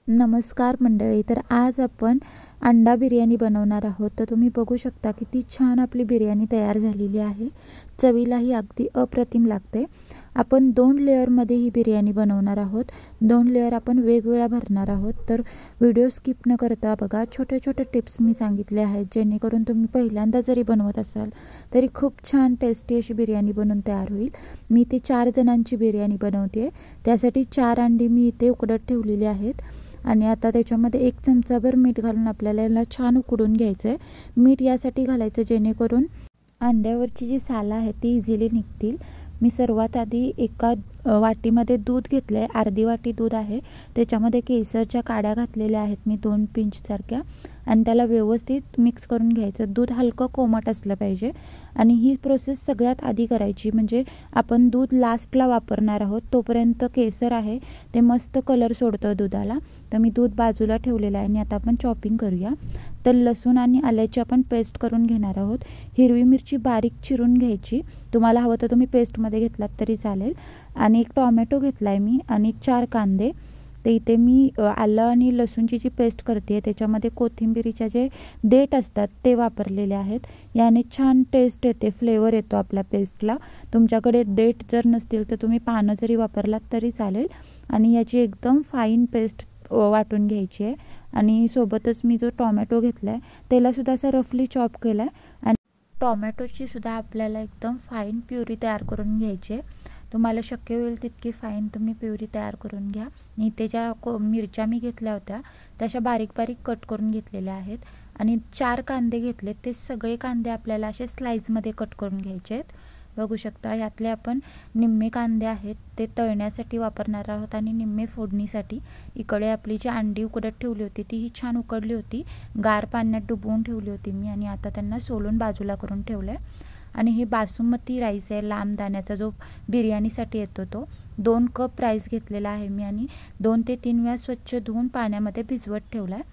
नमस्कार मंडळी. तर आज आपण अंडा बिर्याणी बनवणार आहोत. तर तुम्ही बघू शकता किती छान आपली बिर्याणी तयार झालेली आहे. चवीलाही अगदी अप्रतिम लागते. आपण 2 लेअरमध्ये ही बिर्याणी बनवणार आहोत. 2 लेअर आपण वेगवेगळ्या भरणार आहोत. तर व्हिडिओ स्किप न करता बघा. छोटे छोटे टिप्स मी सांगितले आहेत, जेणेकरून तुम्ही पहिल्यांदा जरी बनवत असाल तरी खूप छान टेस्टी अशी बिर्याणी बनून तयार होईल. मी इथे 4 जणांची बिर्याणी बनवते. त्यासाठी 4 अंडी मी इथे उकडत ठेवलेली आहेत. आणि आता त्याच्यामध्ये 1 चमचाभर मीठ घालून आपल्याला याला छान उकडून घ्यायचं आहे. मीठ यासाठी घालायचं जेणेकरून अंड्यावरची जी सालं आहे ती इझिली निघतील. मी सर्वात आधी एका वाटीमध्ये दूध घेतलं आहे. अर्धी वाटी दूध आहे. त्याच्यामध्ये केसरच्या काड्या घातलेल्या आहेत मी 2 पिंचसारख्या, आणि त्याला व्यवस्थित मिक्स करून घ्यायचं. दूध हलकं कोमट असलं पाहिजे. आणि ही प्रोसेस सगळ्यात आधी करायची, म्हणजे आपण दूध लास्टला वापरणार आहोत. तोपर्यंत केसर आहे ते मस्त कलर सोडतं दुधाला. तर मी दूध बाजूला ठेवलेलं आहे. आणि आता आपण चॉपिंग करूया. तर लसूण आणि आल्याची आपण पेस्ट करून घेणार आहोत. हिरवी मिरची बारीक चिरून घ्यायची. तुम्हाला हवं तर तुम्ही पेस्टमध्ये घेतलात तरी चालेल. आणि 1 टोमॅटो घेतला आहे मी, आणि 4 कांदे. ते इथे मी आलं आणि लसूणची जी पेस्ट करते त्याच्यामध्ये कोथिंबिरीच्या जे देठ असतात ते वापरलेले आहेत. याने छान टेस्ट येते, फ्लेवर येतो आपल्या पेस्टला. तुमच्याकडे देठ जर नसतील तर तुम्ही पानं जरी वापरलात तरी चालेल. आणि याची एकदम फाईन पेस्ट वाटून घ्यायची आहे. आणि सोबतच मी जो टोमॅटो घेतला आहे त्यालासुद्धा असा रफली चॉप केला आहे. आणि टोमॅटोची सुद्धा आपल्याला एकदम फाईन प्युरी तयार करून घ्यायची आहे. तुम्हाला शक्य होईल तितकी फाईन तुम्ही प्युरी तयार करून घ्या. आणि ते ज्या मिरच्या मी घेतल्या होत्या तशा बारीक बारीक कट करून घेतलेल्या आहेत. आणि 4 कांदे घेतले. ते सगळे कांदे आपल्याला असे स्लाइसमध्ये कट करून घ्यायचे आहेत. बघू शकता. यातले आपण निम्मे कांदे आहेत ते तळण्यासाठी वापरणार आहोत आणि निम्मे फोडणीसाठी. इकडे आपली जी अंडी उकडत ठेवली होती तीही छान उकडली होती. गार पाण्यात डुबवून ठेवली होती मी, आणि आता त्यांना सोलून बाजूला करून ठेवलं आहे. आणि हे बासमती राईस आहे, लांब दाण्याचा जो बिर्याणीसाठी येतो तो. 2 कप राईस घेतलेला आहे मी, आणि 2 ते 3 वेळा स्वच्छ धुवून पाण्यामध्ये भिजवत ठेवला आहे.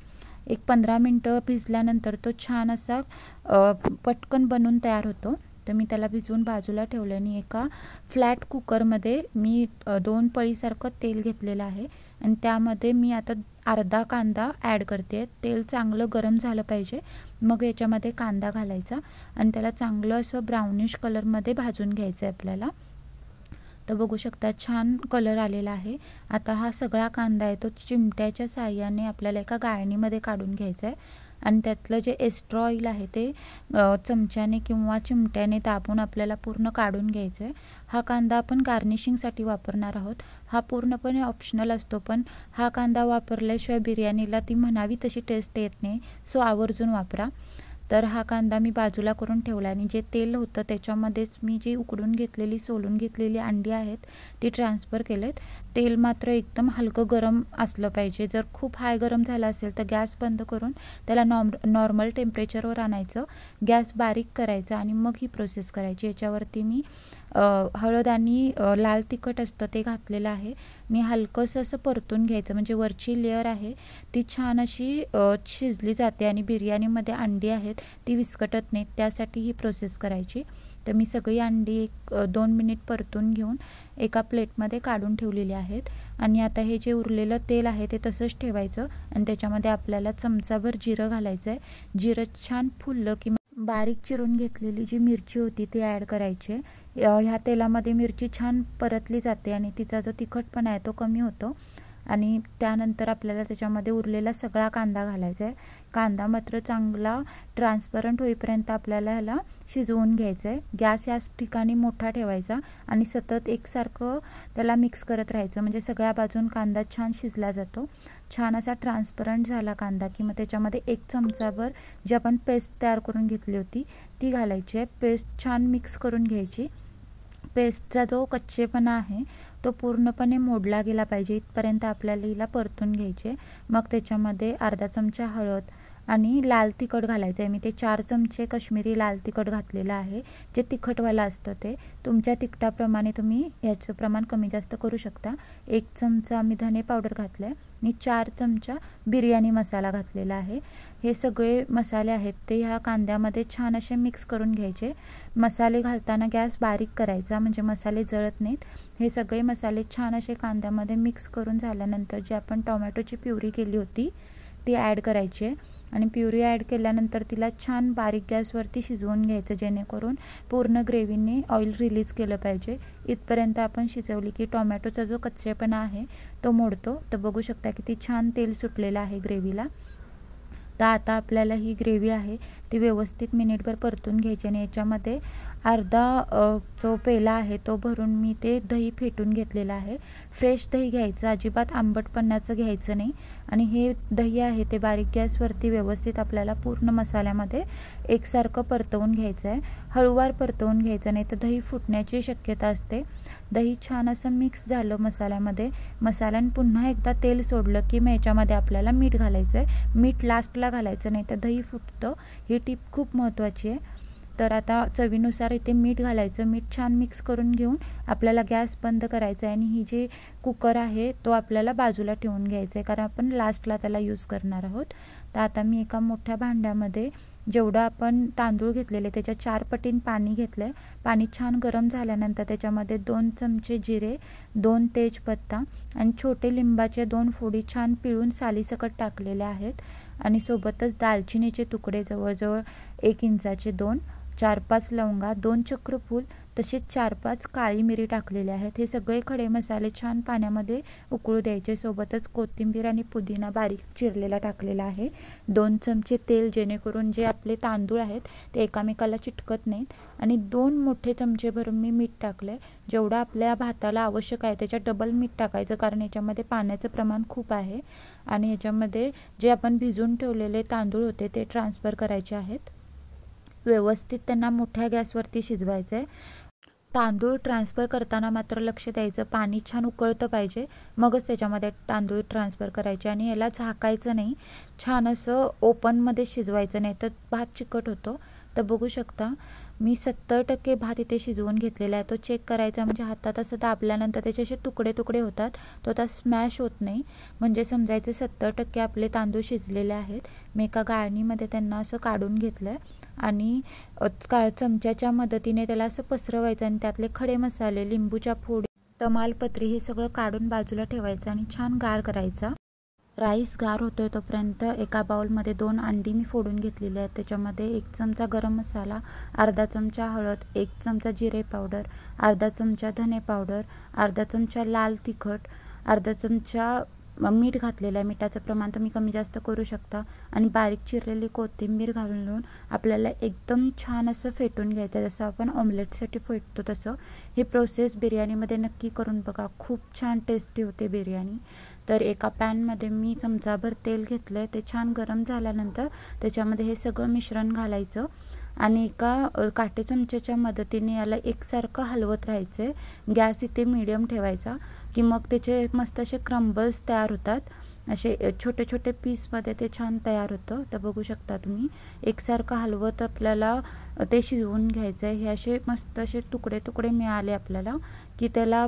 एक 15 मिनटं भिजल्यानंतर तो छान असा पटकन बनून तयार होतो. तर मी त्याला भिजवून बाजूला ठेवलं. आणि एका फ्लॅट कुकरमध्ये मी 2 पळीसारखं तेल घेतलेलं आहे. आणि त्यामध्ये मी आता अर्धा कांदा ॲड करते. तेल चांगलं गरम झालं पाहिजे. मग याच्यामध्ये कांदा घालायचा आणि त्याला चांगलं असं ब्राउनिश कलरमध्ये भाजून घ्यायचं आहे आपल्याला. तर बघू शकता छान कलर आलेला आहे. आता हा सगळा कांदा आहे तो चिमट्याच्या साहाय्याने आपल्याला एका गाळणीमध्ये काढून घ्यायचा आहे. आणि त्यातलं जे एक्स्ट्रा ऑइल आहे ते चमच्याने किंवा चिमट्याने दाबून आपल्याला पूर्ण काढून घ्यायचं आहे. हा कांदा आपण गार्निशिंगसाठी वापरणार आहोत. हा पूर्णपणे ऑप्शनल असतो, पण हा कांदा वापरल्याशिवाय बिर्याणीला ती म्हणावी तशी टेस्ट येत नाही. सो आवर्जून वापरा. तर हा कांदा मी बाजूला करून ठेवला. आणि जे तेल होतं त्याच्यामध्येच मी जी उकडून घेतलेली सोलून घेतलेली अंडी आहेत ती ट्रान्सफर केलेत. तेल मात्र एकदम हलकं गरम असलं पाहिजे. जर खूप हाय गरम झालं असेल तर गॅस बंद करून त्याला नॉर्मल टेम्परेचरवर आणायचं. गॅस बारीक करायचा आणि मग ही प्रोसेस करायची. याच्यावरती मी हळद आणि लाल तिखट असतं ते घातलेलं आहे. मी हलकंसं असं परतून घ्यायचं, म्हणजे वरची लेअर आहे ती छान अशी शिजली जाते आणि बिर्याणीमध्ये अंडी आहेत ती विस्कटत नाहीत. त्यासाठी ही प्रोसेस करायची. तर मी सगळी अंडी 2 मिनिट परतून घेऊन एका प्लेटमध्ये काढून ठेवलेली आहेत. आणि आता हे जे उरलेलं तेल आहे ते तसंच ठेवायचं. आणि त्याच्यामध्ये आपल्याला चमचाभर जिरं घालायचं आहे. जिरं छान फुललं की बारीक चिरून घेतलेली जी मिरची होती ती ॲड करायची. ह्या तेलामध्ये मिरची छान परतली जाते आणि तिचा जो तिखटपणा आहे तो कमी होतो. आणि त्यानंतर आपल्याला त्याच्यामध्ये उरलेला सगळा कांदा घालायचा आहे. कांदा मात्र चांगला ट्रान्सपरंट होईपर्यंत आपल्याला ह्याला शिजवून घ्यायचं आहे. गॅस याच ठिकाणी मोठा ठेवायचा आणि सतत एकसारखं त्याला मिक्स करत राहायचं, म्हणजे सगळ्या बाजून कांदा छान शिजला जातो. छान असा ट्रान्सपरंट झाला कांदा की मग त्याच्यामध्ये 1 चमचाभर जी आपण पेस्ट तयार करून घेतली होती ती घालायची आहे. पेस्ट छान मिक्स करून घ्यायची. पेस्टचा जो कच्चेपणा आहे तो पूर्णपणे मोडला गेला पाहिजे इथपर्यंत आपल्याला हिला परतून घ्यायचे. मग त्याच्यामध्ये अर्धा चमचा हळद आणि लाल तिखट घालायचं आहे. मी ते 4 चमचे कश्मीरी लाल तिखट घातलेलं आहे, जे तिखटवालं असतं ते. तुमच्या तिखटाप्रमाणे तुम्ही याचं प्रमाण कमी जास्त करू शकता. 1 चमचा मी धने पावडर घातलं आहे. आणि 4 चमचा बिर्याणी मसाला घातलेला आहे। हे सगळे मसाले आहेत ते ह्या कांद्यामध्ये छान असे मिक्स करून घ्यायचे। मसाले घालताना गॅस बारीक करायचा म्हणजे मसाले जळत नाहीत। हे सगळे मसाले छान असे कांद्यामध्ये मिक्स करून झाल्यानंतर जी आपण टोमॅटोची प्युरी केली होती ती ॲड करायची आहे आणि प्युरी ॲड केल्यानंतर तिला छान बारीक गॅसवरती शिजवून घ्यायचं जेणेकरून पूर्ण ग्रेव्हीने ऑइल रिलीज केलं पाहिजे। इथपर्यंत आपण शिजवली की टोमॅटोचा जो कच्चेपणा आहे तो मोडतो। तर बघू शकता किती छान तेल सुटलेलं आहे ग्रेव्हीला। तर आता आपल्याला ही ग्रेव्ही आहे ती व्यवस्थित मिनिटभर परतून घ्यायची आणि याच्यामध्ये अर्धा जो पेला आहे तो भरून मी ते दही फेटून घेतलेला आहे। फ्रेश दही घ्यायचं, अजिबात आंबटपणाचं घ्यायचं नाही। आणि हे दही आहे ते बारीक गॅसवरती व्यवस्थित आपल्याला पूर्ण मसाल्यामध्ये एकसारखं परतवून घ्यायचं आहे। हळूवार परतवून घ्यायचं नाही तर दही फुटण्याची शक्यता असते। दही छान असं मिक्स झालं मसाल्यामध्ये, मसाल्याने पुन्हा एकदा तेल सोडलं की मग याच्यामध्ये आपल्याला मीठ घालायचं आहे। मीठ लास्टला घालायचं नाही तर दही फुटतं, ही टिप खूप महत्त्वाची आहे। तर आता चवीनुसार इथे मीठ घालायचं। मीठ छान मिक्स करून घेऊन आपल्याला गॅस बंद करायचा आहे आणि ही जी कुकर आहे तो आपल्याला बाजूला ठेवून घ्यायचा आहे कारण आपण लास्टला त्याला यूज करणार आहोत। तर आता मी एका मोठ्या भांड्यामध्ये जेवढं आपण तांदूळ घेतलेले त्याच्या 4 पटीने पाणी घेतलं आहे। पाणी छान गरम झाल्यानंतर त्याच्यामध्ये 2 चमचे जिरे, 2 तेजपत्ता आणि छोटे लिंबाचे 2 फोडी छान पिळून सालीसकट टाकलेले आहेत आणि सोबतच दालचिनीचे तुकडे जवळजवळ 1 इंचाचे 2, 4-5 लवंगा, 2 चक्रफूल, तसेच 4-5 काळी मिरी टाकलेले आहेत। हे सगळे खडे मसाले छान पाण्यामध्ये उकळू द्यायचे। सोबतच कोथिंबीर आणि पुदिना बारीक चिरलेला टाकलेला आहे। 2 चमचे तेल जेणेकरून जे आपले तांदूळ आहेत ते एकामेकाला चिटकत नाहीत आणि 2 मोठे चमचे भरून मी मीठ टाकले। जेवढं आपल्या भाताला आवश्यक आहे त्याच्या डबल मीठ टाकायचं कारण याच्यामध्ये पाण्याचं प्रमाण खूप आहे आणि याच्यामध्ये जे आपण भिजवून ठेवलेले तांदूळ होते ते ट्रान्सफर करायचे आहेत। व्यवस्थित त्यांना मोठ्या गॅसवरती शिजवायचं आहे। तांदूळ ट्रान्सफर करताना मात्र लक्ष द्यायचं, पाणी छान उकळतं पाहिजे मगच त्याच्यामध्ये तांदूळ ट्रान्सफर करायचे आणि याला झाकायचं नाही, छान असं ओपनमध्ये शिजवायचं नाही तर भात चिकट होतो। तर बघू शकता मी 70% भात इथे शिजवून घेतलेला आहे। तो चेक करायचा म्हणजे हातात असं दाबल्यानंतर त्याचे असे तुकडे तुकडे होतात, तो आता स्मॅश होत नाही म्हणजे समजायचं 70% आपले तांदूळ शिजलेले आहेत। मी एका गाळणीमध्ये त्यांना असं काढून घेतलं आहे आणि चमच्याच्या मदतीने त्याला असं पसरवायचं आणि त्यातले खडे मसाले, लिंबूच्या फोडी, तमालपत्री हे सगळं काढून बाजूला ठेवायचं आणि छान गार करायचा। राईस गार होतोय तोपर्यंत एका बाउलमध्ये 2 अंडी मी फोडून घेतलेली आहेत। त्याच्यामध्ये 1 चमचा गरम मसाला, अर्धा चमचा हळद, 1 चमचा जिरे पावडर, अर्धा चमचा धने पावडर, अर्धा चमचा लाल तिखट, अर्धा चमचा मीठ घातलेलं आहे। मिठाचं प्रमाण तुम्ही कमी जास्त करू शकता आणि बारीक चिरलेली कोथिंबीर घालून आपल्याला एकदम छान असं फेटून घ्यायचं, जसं आपण ऑमलेटसाठी फेटतो तसं। ही प्रोसेस बिर्याणीमध्ये नक्की करून बघा, खूप छान टेस्टी होते बिर्याणी। तर एका पॅनमध्ये मी चमचाभर तेल घेतलं आहे, ते छान गरम झाल्यानंतर त्याच्यामध्ये हे सगळं मिश्रण घालायचं आणि एका काटे चमच्याच्या मदतीने याला एकसारखं हलवत राहायचं आहे। गॅस इथे मीडियम ठेवायचा की मग त्याचे मस्त असे क्रम्बल्स तयार होतात, असे छोटे छोटे पीसमध्ये ते छान तयार होतं। तर बघू शकता तुम्ही एकसारखं हलवत आपल्याला ते शिजवून घ्यायचं आहे। हे असे मस्त असे तुकडे तुकडे मिळाले आपल्याला की त्याला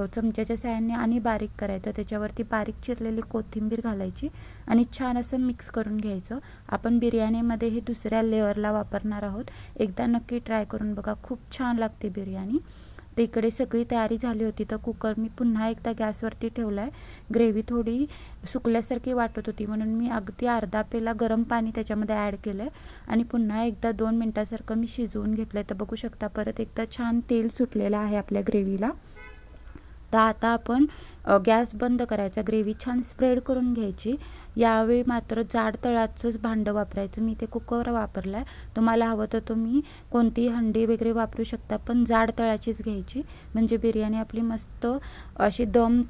चमच्याच्या साहाय्याने आणि बारीक करायचं, त्याच्यावरती बारीक चिरलेली कोथिंबीर घालायची आणि छान असं मिक्स करून घ्यायचं। आपण बिर्याणीमध्ये हे दुसऱ्या लेअरला वापरणार आहोत, एकदा नक्की ट्राय करून बघा, खूप छान लागते बिर्याणी। तर इकडे सगळी तयारी झाली होती तर कुकर मी पुन्हा एकदा गॅसवरती ठेवला आहे। ग्रेव्ही थोडी सुकल्यासारखी वाटत होती म्हणून मी अगदी अर्धा पेला गरम पाणी त्याच्यामध्ये ॲड केलं आहे आणि पुन्हा एकदा 2 मिनटासारखं मी शिजवून घेतलं आहे। तर बघू शकता परत एकदा छान तेल सुटलेलं आहे आपल्या ग्रेव्हीला। तर आता आपण गॅस बंद करायचा, ग्रेव्ही छान स्प्रेड करून घ्यायची। यावेळी मात्र जाड तळाचंच भांडं वापरायचं, मी ते कुकर वापरलं आहे। तुम्हाला हवं तर तुम्ही कोणतीही हंडी वगैरे वापरू शकता पण जाड तळाचीच घ्यायची म्हणजे बिर्याणी आपली मस्त अशी दम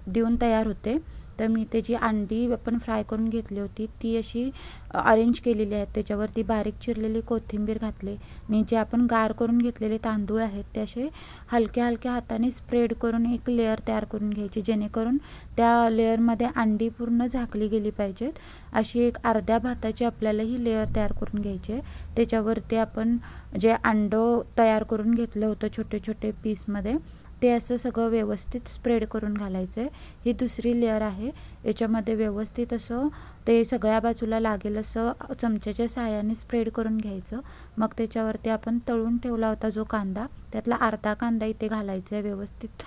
देऊन तयार होते। तर मी त्याची अंडी आपण फ्राय करून घेतली होती ती अशी अरेंज केलेली आहे, त्याच्यावरती बारीक चिरलेली कोथिंबीर घातली आणि जे आपण गार करून घेतलेले तांदूळ आहेत ते असे हलक्या हलक्या हाताने स्प्रेड करून एक लेअर तयार करून घ्यायची जेणेकरून त्या लेअरमध्ये अंडी पूर्ण झाकली गेली पाहिजेत। अशी एक अर्ध्या भाताची आपल्याला ही लेअर तयार करून घ्यायची आहे। त्याच्यावरती आपण जे अंडं तयार करून घेतलं होतं छोटे छोटे पीसमध्ये ते असं सगळं व्यवस्थित स्प्रेड करून घालायचं आहे। ही दुसरी लेअर आहे। याच्यामध्ये व्यवस्थित असं ते सगळ्या बाजूला लागेल असं चमच्याच्या साहाय्याने स्प्रेड करून घ्यायचं। मग त्याच्यावरती आपण तळून ठेवला होता जो कांदा, त्यातला अर्धा कांदा इथे घालायचा आहे, व्यवस्थित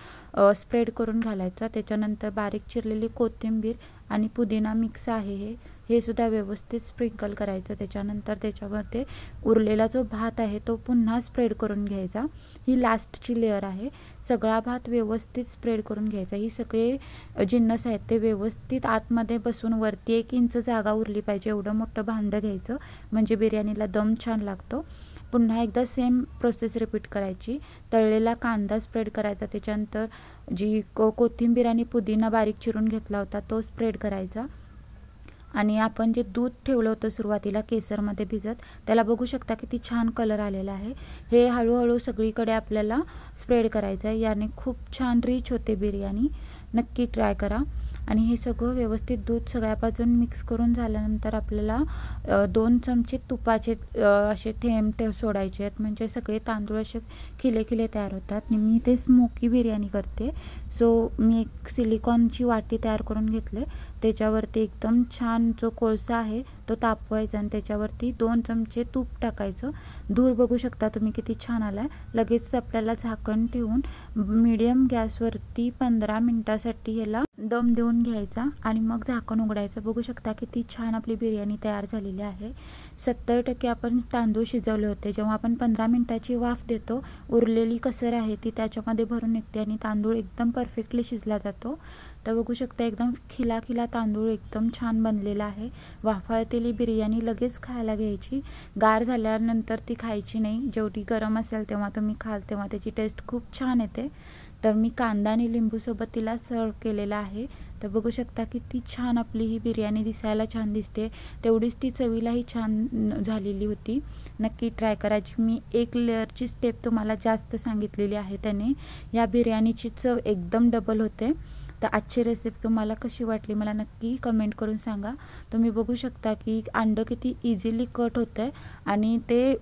स्प्रेड करून घालायचा। त्याच्यानंतर बारीक चिरलेली कोथिंबीर आणि पुदिना मिक्स आहे हे सुद्धा व्यवस्थित स्प्रिंकल करायचं। त्याच्यानंतर त्याच्यावरती उरलेला जो भात आहे तो पुन्हा स्प्रेड करून घ्यायचा। ही लास्टची लेअर आहे। सगळा भात व्यवस्थित स्प्रेड करून घ्यायचा। ही सगळे जिन्नस आहेत ते व्यवस्थित आतमध्ये बसून वरती 1 इंच जागा उरली पाहिजे एवढं मोठं भांडं घ्यायचं, म्हणजे बिर्याणीला दम छान लागतो। पुन्हा एकदा सेम प्रोसेस रिपीट करायची। तळलेला कांदा स्प्रेड करायचा, त्याच्यानंतर जी कोथिंबीर आणि पुदिना बारीक चिरून घेतला होता तो स्प्रेड करायचा। आणि आपण जे दूध ठेवलं होतं सुरुवातीला केसरमध्ये भिजत, त्याला बघू शकता किती छान कलर आलेला आहे। हे हळूहळू सगळीकडे आपल्याला स्प्रेड करायचं आहे, याने खूप छान रिच होते बिर्याणी। नक्की ट्राय करा। आणि हे सगळं व्यवस्थित दूध सगळ्या बाजून मिक्स करून झाल्यानंतर आपल्याला 2 चमचे तुपाचे असे थेंब सोडायचे आहेत, म्हणजे सगळे तांदूळ असे खिले खिले तयार होतात। मी इथे स्मोकी बिर्याणी करते, सो मी एक सिलिकॉनची वाटी तयार करून घेतले। त्याच्यावरती एकदम छान जो कोळसा आहे तो तापवायचा आणि त्याच्यावरती 2 चमचे तूप टाकायचं। धूर बघू शकता तुम्ही किती छान आला आहे। लगेच आपल्याला झाकण ठेवून मीडियम गॅसवरती 15 मिनिटासाठी याला दम देऊन घ्यायचा आणि मग झाकण उघडायचं। बघू शकता किती छान आपली बिर्याणी तयार झालेली आहे। 70% आपण तांदूळ शिजवले होते। जेव्हा आपण 15 मिनिटाची वाफ देतो, उरलेली कसर आहे ती त्याच्यामध्ये भरून निघते आणि तांदूळ एकदम परफेक्टली शिजला जातो। तर बघू शकता एकदम खिला खिला तांदूळ एकदम छान बनलेला आहे। वाफाळलेली बिर्याणी लगेच खायला घ्यायची, गार झाल्यानंतर ती खायची नाही। जेवढी गरम असेल तेव्हा तुम्ही खाल तेव्हा त्याची टेस्ट खूप छान येते। तर मी कांदा आणि लिंबूसोबत तिला सर्व केलेला आहे। तर बघू शकता किती छान आपली ही बिर्याणी दिसायला छान दिसते, तेवढीच ती चवीलाही छान झालेली होती। नक्की ट्राय करा। जी मी 1 लेअरची स्टेप तुम्हाला जास्त सांगितलेली आहे त्याने या बिर्याणीची चव एकदम डबल होते। तर आजची रेसिपी तुम्हाला कशी वाटली मला नक्की कमेंट करून सांगा। तुम्ही बघू शकता की अंडं किती इझिली कट होतं आणि ते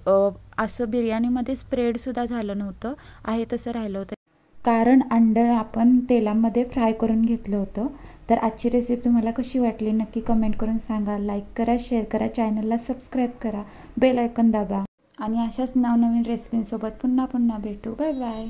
असं बिर्याणीमध्ये स्प्रेडसुद्धा झालं नव्हतं, आहे तसं राहिलं होतं, कारण अंडं आपण तेलामध्ये फ्राय करून घेतलं होतं। तर आजची रेसिपी तुम्हाला कशी वाटली नक्की कमेंट करून सांगा। लाईक करा, शेअर करा, चॅनलला सबस्क्राईब करा, बेल आयकॉन दाबा आणि अशाच नवनवीन रेसिपींसोबत पुन्हा भेटू। Bye bye.